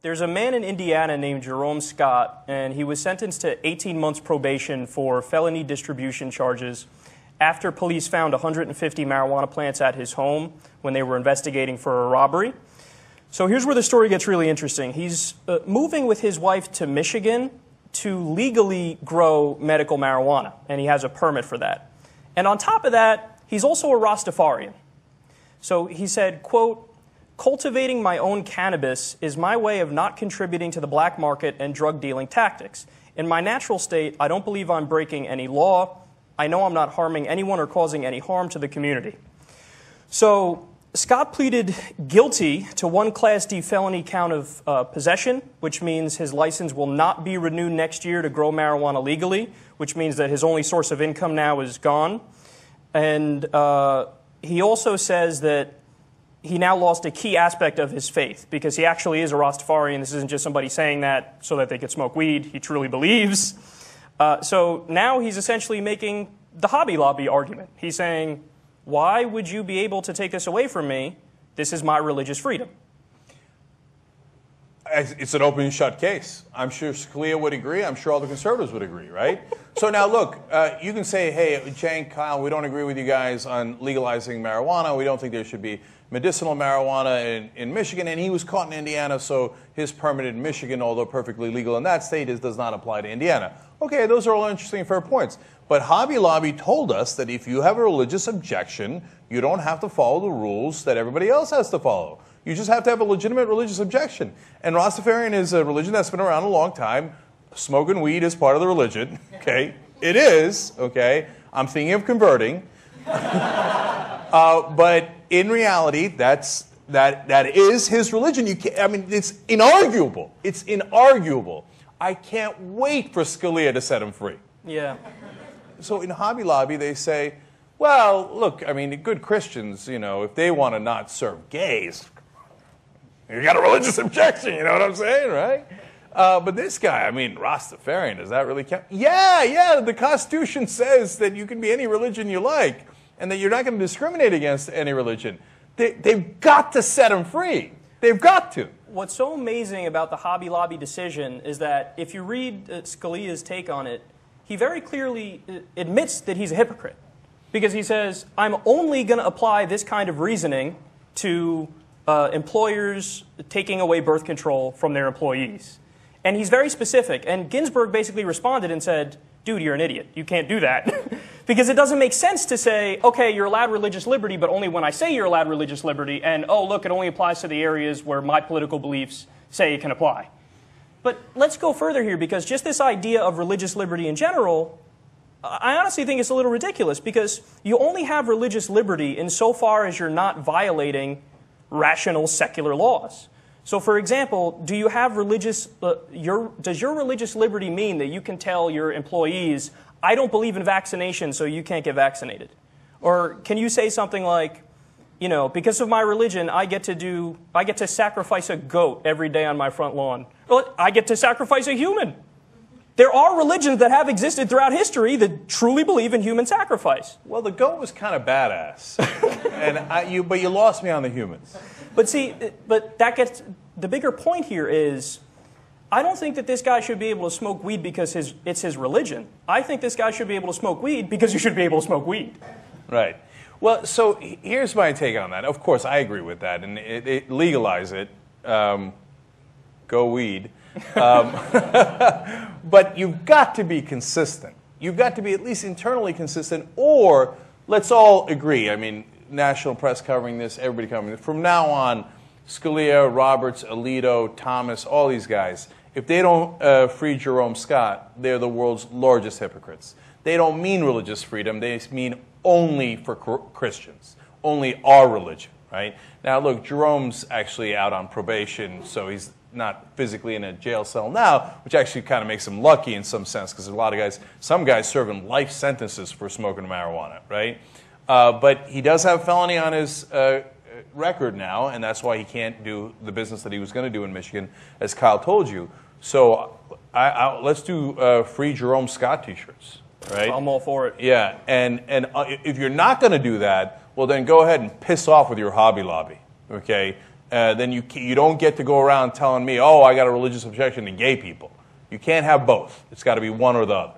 There's a man in Indiana named Jerome Scott, and he was sentenced to 18 months probation for felony distribution charges after police found 150 marijuana plants at his home when they were investigating for a robbery. So here's where the story gets really interesting. He's moving with his wife to Michigan to legally grow medical marijuana, and he has a permit for that. And on top of that, he's also a Rastafarian. So he said, quote, "Cultivating my own cannabis is my way of not contributing to the black market and drug dealing tactics. In my natural state, I don't believe I'm breaking any law. I know I'm not harming anyone or causing any harm to the community." So Scott pleaded guilty to one Class D felony count of possession, which means his license will not be renewed next year to grow marijuana legally, which means that his only source of income now is gone. And he also says that he now lost a key aspect of his faith because he actually is a Rastafarian. This isn't just somebody saying that so that they could smoke weed. He truly believes. So now he's essentially making the Hobby Lobby argument. He's saying, why would you be able to take this away from me? This is my religious freedom. It's an open and shut case. I'm sure Scalia would agree. I'm sure all the conservatives would agree, right? So now look, you can say, hey, Cenk, Kyle, we don't agree with you guys on legalizing marijuana. We don't think there should be medicinal marijuana in Michigan. And he was caught in Indiana, so his permit in Michigan, although perfectly legal in that state, does not apply to Indiana. Okay, those are all interesting and fair points. But Hobby Lobby told us that if you have a religious objection, you don't have to follow the rules that everybody else has to follow. You just have to have a legitimate religious objection. And Rastafarian is a religion that's been around a long time. Smoking weed is part of the religion, okay? It is, okay? I'm thinking of converting. But in reality, that is his religion. I mean, it's inarguable. It's inarguable. I can't wait for Scalia to set him free. Yeah. So in Hobby Lobby, they say, well, look, I mean, good Christians, you know, if they want to not serve gays, you got a religious objection, you know what I'm saying, right? But this guy, I mean, Rastafarian, does that really count? Yeah, the Constitution says that you can be any religion you like and that you're not going to discriminate against any religion. They've got to set him free. They've got to. What's so amazing about the Hobby Lobby decision is that if you read Scalia's take on it, he very clearly admits that he's a hypocrite. Because he says, I'm only going to apply this kind of reasoning to employers taking away birth control from their employees. And he's very specific. And Ginsburg basically responded and said, dude, you're an idiot. You can't do that. Because it doesn't make sense to say, okay, you're allowed religious liberty, but only when I say you're allowed religious liberty, and, oh, look, it only applies to the areas where my political beliefs say it can apply. But let's go further here, because just this idea of religious liberty in general, I honestly think it's a little ridiculous, because you only have religious liberty insofar as you're not violating rational secular laws. So, for example, do you have does your religious liberty mean that you can tell your employees, I don't believe in vaccination, so you can't get vaccinated? Or can you say something like, you know, because of my religion, I get to sacrifice a goat every day on my front lawn. Well, I get to sacrifice a human. There are religions that have existed throughout history that truly believe in human sacrifice. Well, the goat was kind of badass, but you lost me on the humans. But see, the bigger point here is, I don't think that this guy should be able to smoke weed because it's his religion. I think this guy should be able to smoke weed because you should be able to smoke weed. Right. Well, so here's my take on that. Of course, I agree with that, and legalize it. Go weed. But you've got to be consistent. You've got to be at least internally consistent, or let's all agree. I mean, national press covering this, everybody covering this. From now on, Scalia, Roberts, Alito, Thomas, all these guys, if they don't free Jerome Scott, they're the world's largest hypocrites. They don't mean religious freedom. They mean only for Christians, only our religion, right? Now, look, Jerome's actually out on probation, so he's not physically in a jail cell now, which actually kind of makes him lucky in some sense, because a lot of guys, some guys serving life sentences for smoking marijuana, right? But he does have felony on his record now, and that's why he can't do the business that he was going to do in Michigan, as Kyle told you. So let's do free Jerome Scott T-shirts, right? I'm all for it. Yeah, and if you're not going to do that, well, then go ahead and piss off with your Hobby Lobby, okay? then you don't get to go around telling me, oh, I got a religious objection to gay people. You can't have both. It's got to be one or the other.